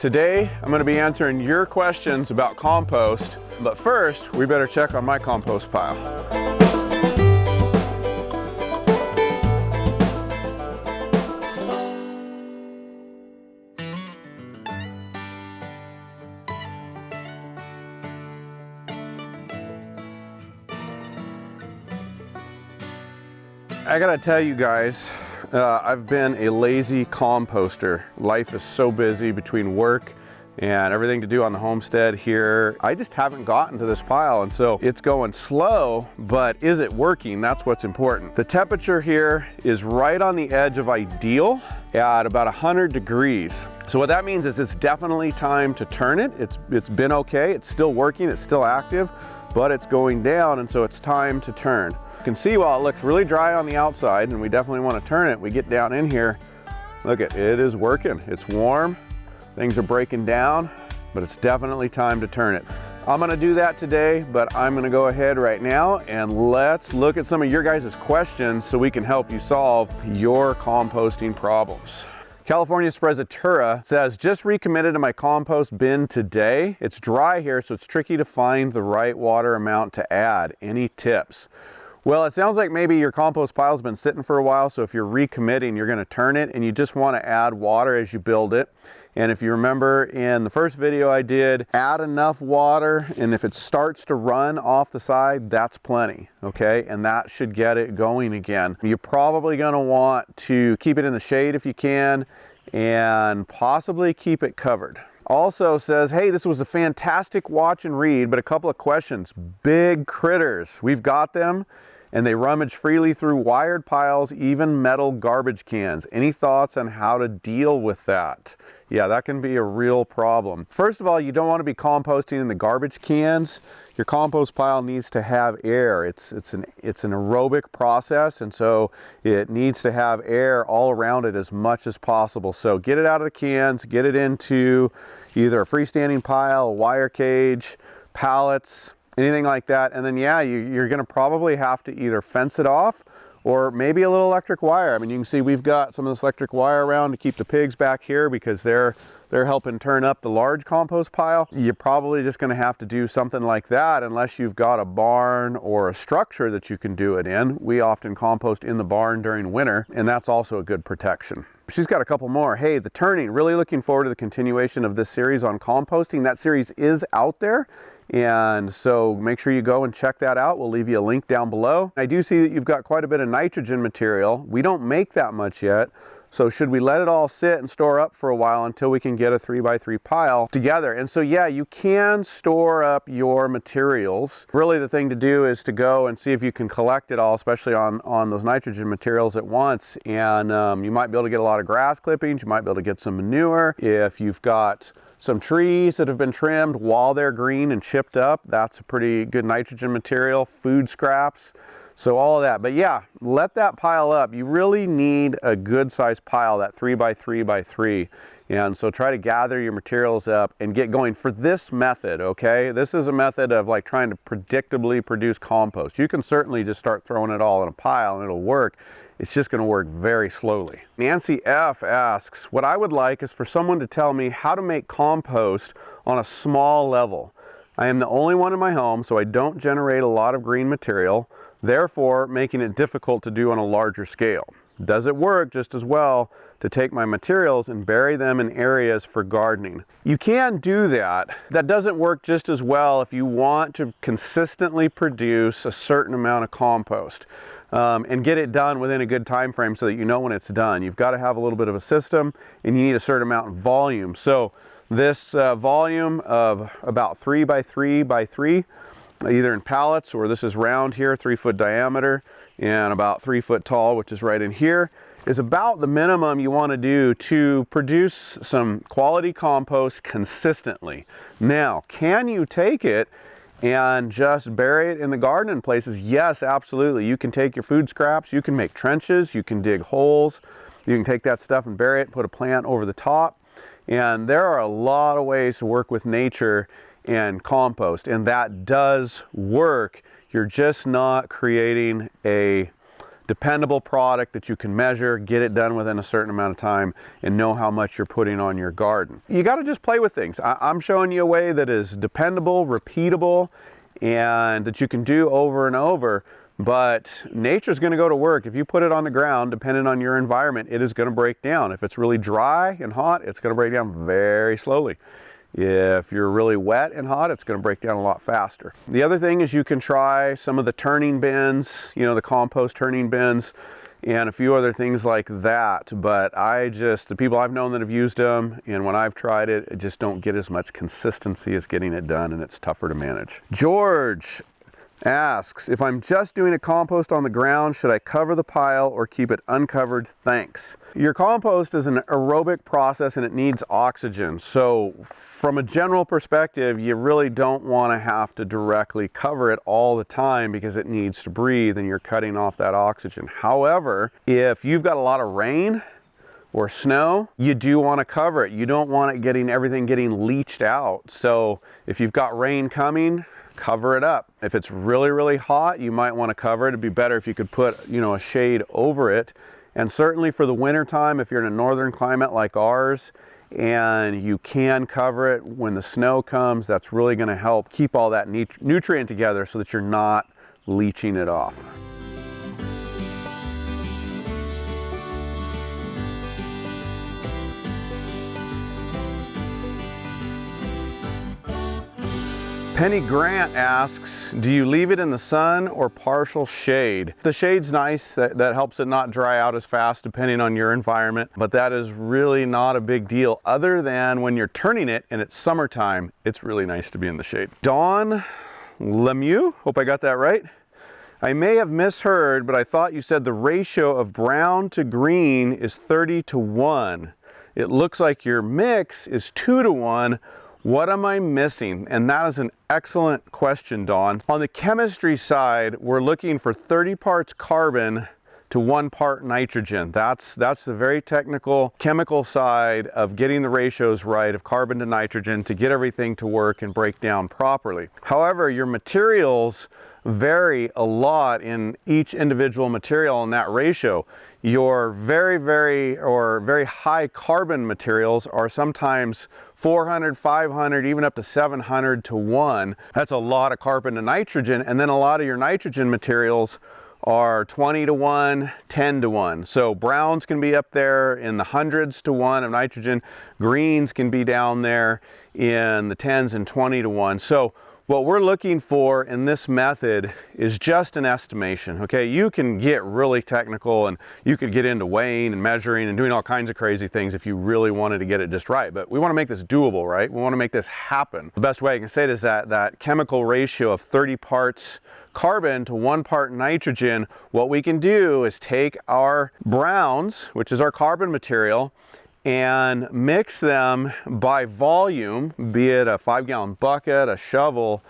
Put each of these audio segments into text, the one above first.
Today, I'm going to be answering your questions about compost, but first, we better check on my compost pile. I gotta tell you guys, I've been a lazy composter. Life is so busy between work and everything to do on the homestead here. I just haven't gotten to this pile, and so it's going slow, but is it working? That's what's important. The temperature here is right on the edge of ideal at about 100 degrees. So what that means is it's definitely time to turn it. It's been okay, it's still working, it's still active, but it's going down, and so it's time to turn. You can see while it looks really dry on the outside, and we definitely want to turn it, we get down in here, look at it is working. It's warm, things are breaking down, but it's definitely time to turn it. I'm gonna do that today, but I'm gonna go ahead right now and let's look at some of your guys' questions so we can help you solve your composting problems. California Sprezatura says, just recommitted to my compost bin today. It's dry here, so it's tricky to find the right water amount to add. Any tips? Well, it sounds like maybe your compost pile's been sitting for a while, so if you're recommitting, you're gonna turn it and you just wanna add water as you build it. And if you remember in the first video I did, add enough water, and if it starts to run off the side, that's plenty, okay? And that should get it going again. You're probably gonna want to keep it in the shade if you can, and possibly keep it covered. Also says, hey, this was a fantastic watch and read, but a couple of questions. Big critters, we've got them, and they rummage freely through wired piles, even metal garbage cans. Any thoughts on how to deal with that? Yeah, that can be a real problem. First of all, you don't want to be composting in the garbage cans. Your compost pile needs to have air. It's an aerobic process, and so it needs to have air all around it as much as possible. So get it out of the cans, get it into either a freestanding pile, a wire cage, pallets, anything like that. And then yeah, you're gonna probably have to either fence it off or maybe a little electric wire. I mean, you can see we've got some of this electric wire around to keep the pigs back here because they're helping turn up the large compost pile. You're probably just gonna have to do something like that unless you've got a barn or a structure that you can do it in. We often compost in the barn during winter, and that's also a good protection. She's got a couple more. Hey, the turning, really looking forward to the continuation of this series on composting. That series is out there, and so make sure you go and check that out. We'll leave you a link down below. I do see that you've got quite a bit of nitrogen material. We don't make that much yet, so should we let it all sit and store up for a while until we can get a 3x3 pile together? And so yeah, you can store up your materials. Really the thing to do is to go and see if you can collect it all, especially on those nitrogen materials at once. And you might be able to get a lot of grass clippings, you might be able to get some manure. If you've got some trees that have been trimmed while they're green and chipped up, that's a pretty good nitrogen material. Food scraps, so all of that. But yeah, let that pile up. You really need a good sized pile, that 3x3x3. And so try to gather your materials up and get going for this method, okay? This is a method of like trying to predictably produce compost. You can certainly just start throwing it all in a pile and it'll work. It's just gonna work very slowly. Nancy F asks, what I would like is for someone to tell me how to make compost on a small level. I am the only one in my home, so I don't generate a lot of green material, therefore making it difficult to do on a larger scale. Does it work just as well to take my materials and bury them in areas for gardening? You can do that. That doesn't work just as well if you want to consistently produce a certain amount of compost. And get it done within a good time frame so that you know when it's done. You've got to have a little bit of a system, and you need a certain amount of volume. So this volume of about 3x3x3, either in pallets, or this is round here, 3-foot diameter and about 3 foot tall, which is right in here, is about the minimum you want to do to produce some quality compost consistently. Now, can you take it and just bury it in the garden in places? Yes, absolutely. You can take your food scraps, you can make trenches, you can dig holes, you can take that stuff and bury it, put a plant over the top. And there are a lot of ways to work with nature and compost, and that does work. You're just not creating a dependable product that you can measure, get it done within a certain amount of time, and know how much you're putting on your garden. You got to just play with things. I'm showing you a way that is dependable, repeatable, and that you can do over and over. But nature's going to go to work. If you put it on the ground, depending on your environment, it is going to break down. If it's really dry and hot, it's going to break down very slowly. If you're really wet and hot, it's going to break down a lot faster. The other thing is you can try some of the turning bins, you know, the compost turning bins, and a few other things like that. But the people I've known that have used them, and when I've tried it, I just don't get as much consistency as getting it done, and it's tougher to manage. George asks, if I'm just doing a compost on the ground, should I cover the pile or keep it uncovered? Thanks. Your compost is an aerobic process and it needs oxygen. So from a general perspective, you really don't want to have to directly cover it all the time because it needs to breathe and you're cutting off that oxygen. However, if you've got a lot of rain or snow, you do want to cover it. You don't want it everything getting leached out. So if you've got rain coming, cover it up. If it's really, really hot, you might want to cover it. It'd be better if you could put, you know, a shade over it. And certainly for the winter time, if you're in a northern climate like ours, and you can cover it when the snow comes, that's really going to help keep all that nutrient together so that you're not leaching it off. Penny Grant asks, do you leave it in the sun or partial shade? The shade's nice, that helps it not dry out as fast depending on your environment, but that is really not a big deal other than when you're turning it and it's summertime, it's really nice to be in the shade. Dawn Lemieux, hope I got that right. I may have misheard, but I thought you said the ratio of brown to green is 30:1. It looks like your mix is 2:1. What am I missing? And that is an excellent question, Dawn. On the chemistry side, we're looking for 30 parts carbon to 1 part nitrogen. That's the very technical chemical side of getting the ratios right of carbon to nitrogen to get everything to work and break down properly. However, your materials vary a lot in each individual material in that ratio. Your very high carbon materials are sometimes 400, 500, even up to 700:1. That's a lot of carbon to nitrogen. And then a lot of your nitrogen materials are 20:1, 10:1. So browns can be up there in the hundreds to 1 of nitrogen. Greens can be down there in the 10s and 20:1. So what we're looking for in this method is just an estimation, okay? You can get really technical and you could get into weighing and measuring and doing all kinds of crazy things if you really wanted to get it just right. But we want to make this doable, right? We want to make this happen. The best way I can say it is that chemical ratio of 30 parts carbon to 1 part nitrogen. What we can do is take our browns, which is our carbon material, and mix them by volume, be it a 5-gallon bucket, a shovel,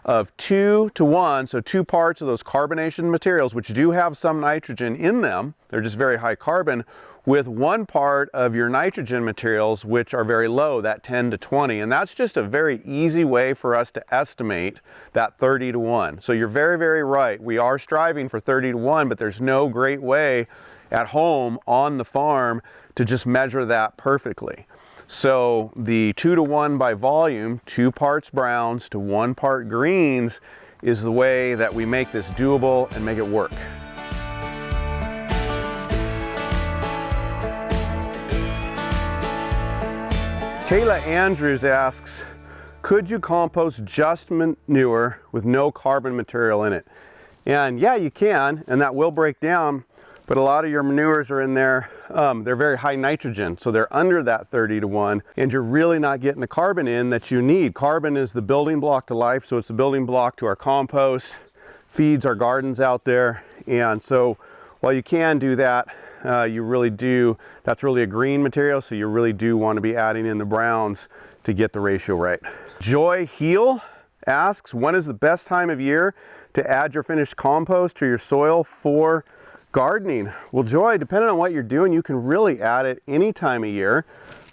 of 2:1, so 2 parts of those carbonation materials, which do have some nitrogen in them, they're just very high carbon, with 1 part of your nitrogen materials, which are very low, that 10:20. And that's just a very easy way for us to estimate that 30:1. So you're very, very right. We are striving for 30:1, but there's no great way at home on the farm to just measure that perfectly. So the 2:1 by volume, 2 parts browns to 1 part greens, is the way that we make this doable and make it work. Kayla Andrews asks, could you compost just manure with no carbon material in it? And yeah, you can, and that will break down. But a lot of your manures are in there, they're very high nitrogen, so they're under that 30:1, and you're really not getting the carbon in that you need. Carbon is the building block to life, so it's the building block to our compost, feeds our gardens out there, and so while you can do that, you really do, that's really a green material, so you really do want to be adding in the browns to get the ratio right. Joy Heel asks, when is the best time of year to add your finished compost to your soil for gardening? Well, Joy, depending on what you're doing, you can really add it any time of year,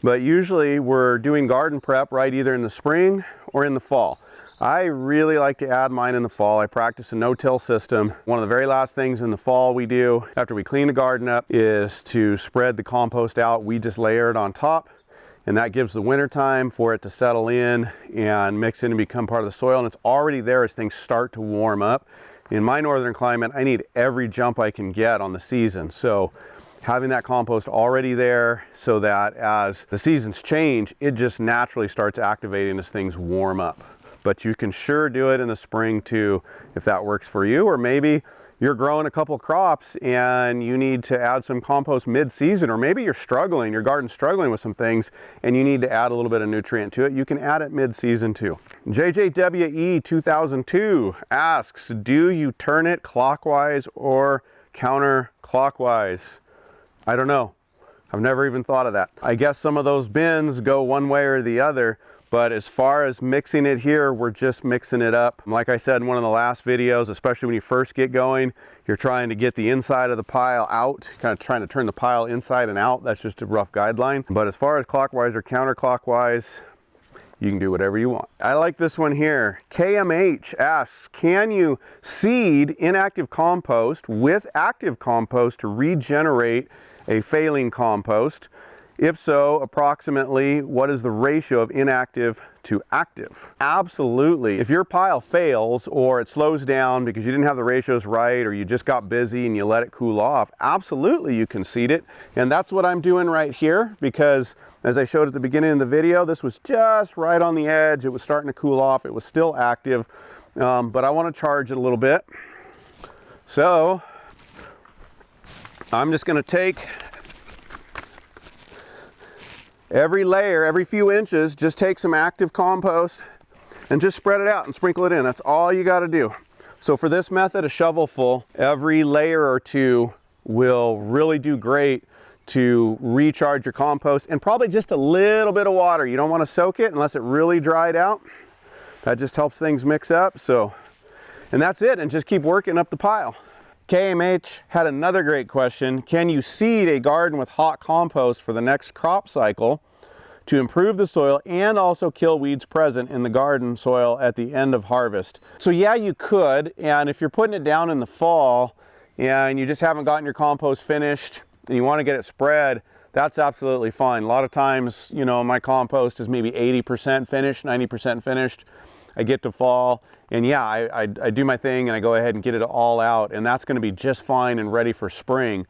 but usually we're doing garden prep right either in the spring or in the fall. I really like to add mine in the fall. I practice a no-till system. One of the very last things in the fall we do after we clean the garden up is to spread the compost out. We just layer it on top, and that gives the winter time for it to settle in and mix in and become part of the soil, and it's already there as things start to warm up. In my northern climate, I need every jump I can get on the season. So having that compost already there so that as the seasons change, it just naturally starts activating as things warm up. But you can sure do it in the spring too, if that works for you. Or maybe you're growing a couple crops and you need to add some compost mid-season, or maybe you're struggling, your garden's struggling with some things and you need to add a little bit of nutrient to it. You can add it mid-season too. JJWE 2002 asks, do you turn it clockwise or counterclockwise? I don't know. I've never even thought of that. I guess some of those bins go one way or the other, but as far as mixing it here, we're just mixing it up. Like I said in one of the last videos, especially when you first get going, you're trying to get the inside of the pile out, kind of trying to turn the pile inside and out. That's just a rough guideline. But as far as clockwise or counterclockwise, you can do whatever you want. I like this one here. KMH asks, can you seed inactive compost with active compost to regenerate a failing compost? If so, approximately what is the ratio of inactive to active? Absolutely. If your pile fails or it slows down because you didn't have the ratios right, or you just got busy and you let it cool off, absolutely you can seed it. And that's what I'm doing right here, because as I showed at the beginning of the video, this was just right on the edge. It was starting to cool off. It was still active, but I want to charge it a little bit. So I'm just going to take every layer, every few inches, just take some active compost and just spread it out and sprinkle it in. That's all you got to do. So for this method, a shovelful every layer or two will really do great to recharge your compost, and probably just a little bit of water. You don't want to soak it unless it really dried out. That just helps things mix up. So, and that's it, and just keep working up the pile. KMH had another great question. Can you seed a garden with hot compost for the next crop cycle to improve the soil and also kill weeds present in the garden soil at the end of harvest? So yeah, you could. And if you're putting it down in the fall and you just haven't gotten your compost finished and you want to get it spread, that's absolutely fine. A lot of times, you know, my compost is maybe 80% finished, 90% finished. I get to fall, and yeah, I do my thing and I go ahead and get it all out, and that's going to be just fine and ready for spring,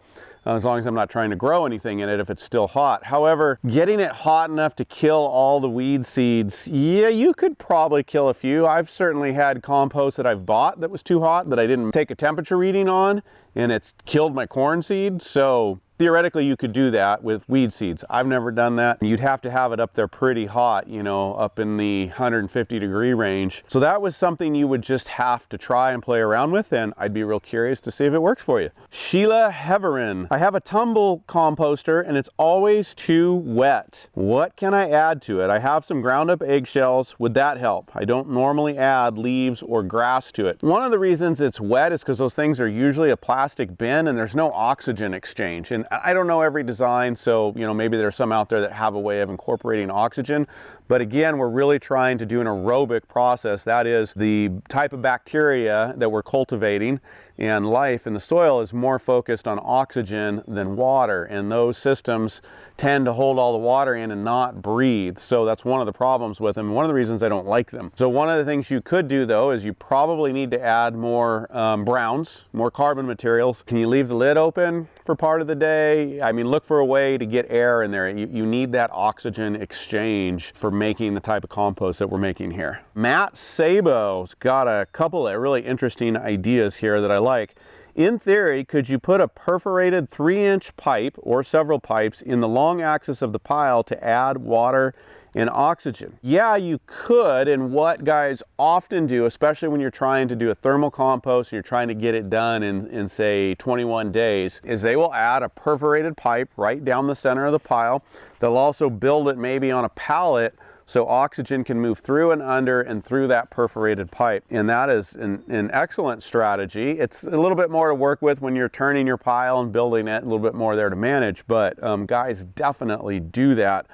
as long as I'm not trying to grow anything in it if it's still hot. However, getting it hot enough to kill all the weed seeds, yeah, you could probably kill a few. I've certainly had compost that I've bought that was too hot that I didn't take a temperature reading on, and it's killed my corn seed. So theoretically, you could do that with weed seeds. I've never done that. You'd have to have it up there pretty hot, you know, up in the 150-degree range. So that was something you would just have to try and play around with, and I'd be real curious to see if it works for you. Sheila Heverin, I have a tumble composter and it's always too wet. What can I add to it? I have some ground up eggshells. Would that help? I don't normally add leaves or grass to it. One of the reasons it's wet is because those things are usually a plastic bin and there's no oxygen exchange. And I don't know every design, so you know, maybe there's some out there that have a way of incorporating oxygen. But again, we're really trying to do an aerobic process. That is, the type of bacteria that we're cultivating and life in the soil is more focused on oxygen than water. And those systems tend to hold all the water in and not breathe. So that's one of the problems with them. One of the reasons I don't like them. So one of the things you could do though is you probably need to add more browns, more carbon materials. Can you leave the lid open for part of the day? I mean, look for a way to get air in there. You need that oxygen exchange for making the type of compost that we're making here. Matt Sabo's got a couple of really interesting ideas here that I like. In theory, could you put a perforated 3-inch pipe or several pipes in the long axis of the pile to add water and oxygen? Yeah, you could, and what guys often do, especially when you're trying to do a thermal compost and you're trying to get it done in say 21 days, is they will add a perforated pipe right down the center of the pile. They'll also build it maybe on a pallet so oxygen can move through and under and through that perforated pipe. And that is an excellent strategy. It's a little bit more to work with when you're turning your pile and building it, a little bit more there to manage, but guys definitely do that.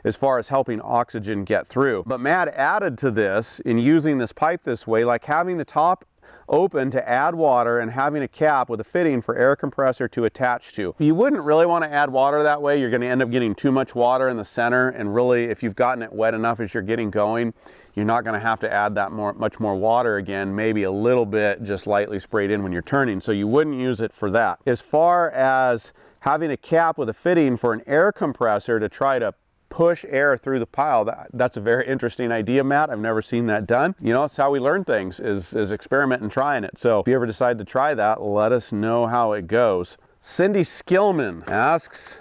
as far as helping oxygen get through. But Matt added to this in using this pipe this way, like having the top open to add water and having a cap with a fitting for air compressor to attach to. You wouldn't really want to add water that way. You're going to end up getting too much water in the center, and really if you've gotten it wet enough as you're getting going, you're not going to have to add that much more water again, maybe a little bit just lightly sprayed in when you're turning, so you wouldn't use it for that. As far as having a cap with a fitting for an air compressor to try to push air through the pile, that's a very interesting idea, Matt. I've never seen that done. You know, it's how we learn things, is experiment and trying it. So if you ever decide to try that, let us know how it goes. Cindy Skillman asks,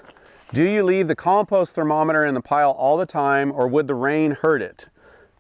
do you leave the compost thermometer in the pile all the time, or would the rain hurt it?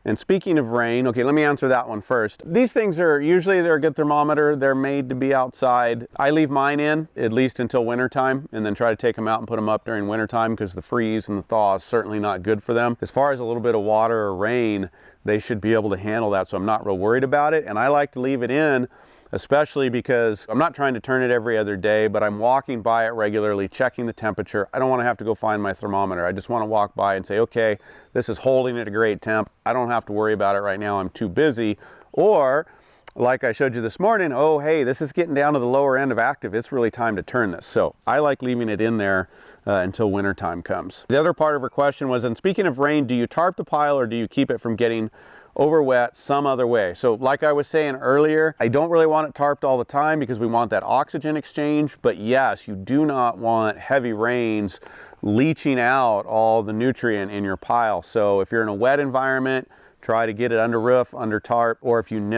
And speaking of rain, okay, let me answer that one first. These things are usually, they're a good thermometer. They're made to be outside. I leave mine in at least until wintertime, and then try to take them out and put them up during wintertime, because the freeze and the thaw is certainly not good for them. As far as a little bit of water or rain, they should be able to handle that, so I'm not real worried about it. And I like to leave it in, especially because I'm not trying to turn it every other day, but I'm walking by it regularly, checking the temperature. I don't want to have to go find my thermometer. I just want to walk by and say, okay, this is holding at a great temp. I don't have to worry about it right now. I'm too busy. Or like I showed you this morning, oh, hey, this is getting down to the lower end of active. It's really time to turn this. So I like leaving it in there until winter time comes. The other part of her question was, and speaking of rain, do you tarp the pile or do you keep it from getting over wet some other way? So like I was saying earlier, I don't really want it tarped all the time because we want that oxygen exchange, but yes, you do not want heavy rains leaching out all the nutrient in your pile. So if you're in a wet environment, try to get it under roof, under tarp, or if you're in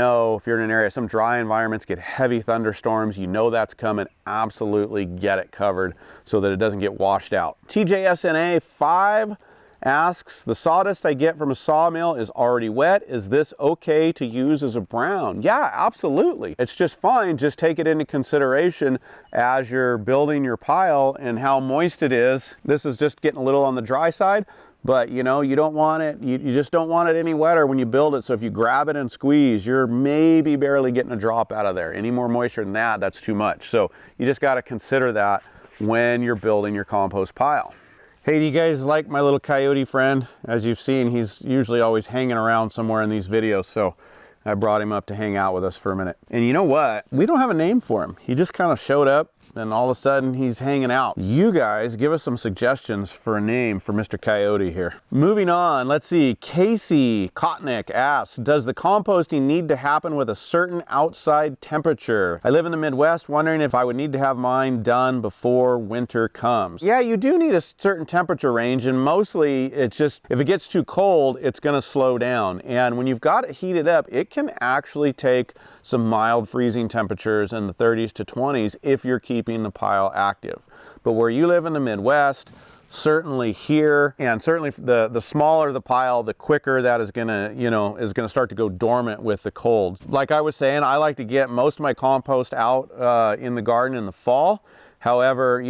an area, some dry environments get heavy thunderstorms, you know that's coming, absolutely get it covered so that it doesn't get washed out. TJSNA 5 asks, the sawdust I get from a sawmill is already wet. Is this okay to use as a brown? Yeah, absolutely. It's just fine. Just take it into consideration as you're building your pile and how moist it is. This is just getting a little on the dry side, but you know, you don't want it, you just don't want it any wetter when you build it. So if you grab it and squeeze, you're maybe barely getting a drop out of there. Any more moisture than that, that's too much. So you just got to consider that when you're building your compost pile. Hey, do you guys like my little coyote friend? As you've seen, he's usually always hanging around somewhere in these videos, so I brought him up to hang out with us for a minute. And you know what? We don't have a name for him. He just kind of showed up, and all of a sudden he's hanging out. You guys give us some suggestions for a name for Mr. Coyote here. Moving on, let's see. Casey Kotnick asks, does the composting need to happen with a certain outside temperature? I live in the Midwest, wondering if I would need to have mine done before winter comes. Yeah, you do need a certain temperature range, and mostly it's just, if it gets too cold, it's gonna slow down. And when you've got it heated up, it can actually take some mild freezing temperatures in the 30s to 20s if you're keeping the pile active. But where you live in the Midwest, certainly here, and certainly the smaller the pile, the quicker that is gonna, is gonna start to go dormant with the cold. Like I was saying, I like to get most of my compost out in the garden in the fall. However,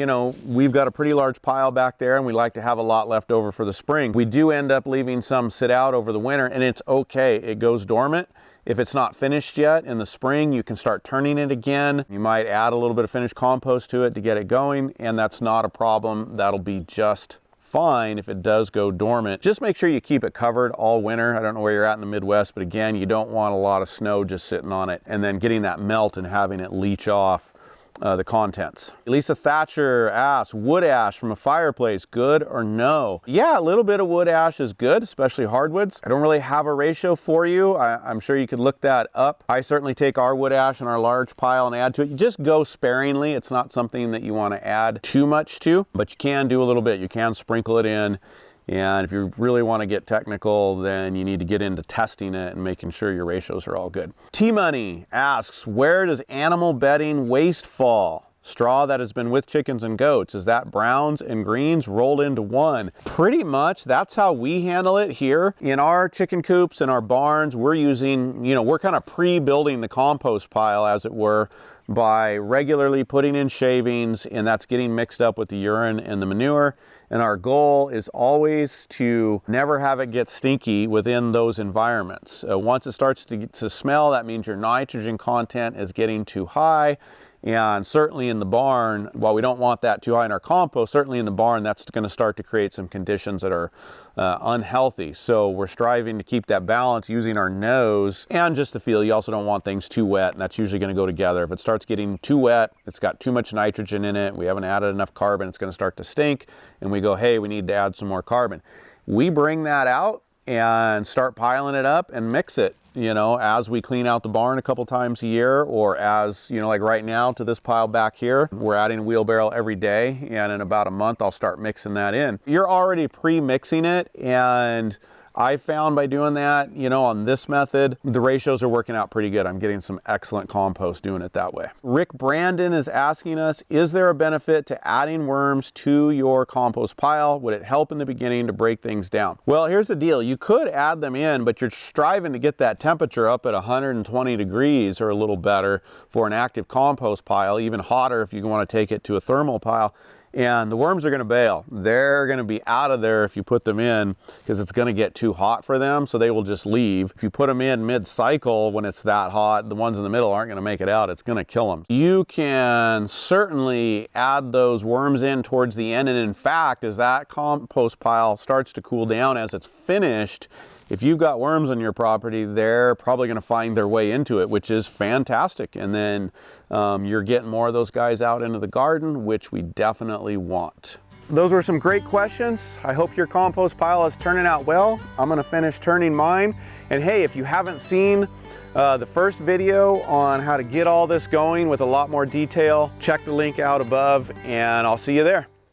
we've got a pretty large pile back there and we like to have a lot left over for the spring. We do end up leaving some sit out over the winter, and it's okay. It goes dormant. If it's not finished yet in the spring, you can start turning it again. You might add a little bit of finished compost to it to get it going, and that's not a problem. That'll be just fine if it does go dormant. Just make sure you keep it covered all winter. I don't know where you're at in the Midwest, but again, you don't want a lot of snow just sitting on it and then getting that melt and having it leach off the contents. Lisa Thatcher asks, wood ash from a fireplace, good or no? Yeah, a little bit of wood ash is good, especially hardwoods. I don't really have a ratio for you. I'm sure you could look that up. I certainly take our wood ash in our large pile and add to it. You just go sparingly. It's not something that you want to add too much to, but you can do a little bit. You can sprinkle it in. And if you really want to get technical, then you need to get into testing it and making sure your ratios are all good. T-Money asks, where does animal bedding waste fall? Straw that has been with chickens and goats, is that browns and greens rolled into one? Pretty much, that's how we handle it here. In our chicken coops and our barns, we're using, we're kind of pre-building the compost pile, as it were, by regularly putting in shavings, and that's getting mixed up with the urine and the manure. And our goal is always to never have it get stinky within those environments. Once it starts to smell, that means your nitrogen content is getting too high, And certainly in the barn, while we don't want that too high in our compost, certainly in the barn, that's going to start to create some conditions that are unhealthy. So we're striving to keep that balance using our nose and just the feel. You also don't want things too wet, and that's usually going to go together. If it starts getting too wet, it's got too much nitrogen in it, we haven't added enough carbon, it's going to start to stink, and we go, hey, we need to add some more carbon. We bring that out and start piling it up and mix it, you know, as we clean out the barn a couple times a year, or as, you know, like right now to this pile back here, we're adding a wheelbarrow every day, and in about a month I'll start mixing that in. You're already pre-mixing it, and I found by doing that, you know, on this method, the ratios are working out pretty good. I'm getting some excellent compost doing it that way. Rick Brandon is asking us, is there a benefit to adding worms to your compost pile? Would it help in the beginning to break things down? Well, here's the deal. You could add them in, but you're striving to get that temperature up at 120 degrees or a little better for an active compost pile, even hotter if you want to take it to a thermal pile. And the worms are going to bail. They're going to be out of there if you put them in, because it's going to get too hot for them, so they will just leave. If you put them in mid-cycle when it's that hot, the ones in the middle aren't going to make it out. It's going to kill them. You can certainly add those worms in towards the end, and in fact, as that compost pile starts to cool down as it's finished, if you've got worms on your property, they're probably going to find their way into it, which is fantastic. And then you're getting more of those guys out into the garden, which we definitely want. Those were some great questions. I hope your compost pile is turning out well. I'm going to finish turning mine. And hey, if you haven't seen the first video on how to get all this going with a lot more detail, check the link out above, and I'll see you there.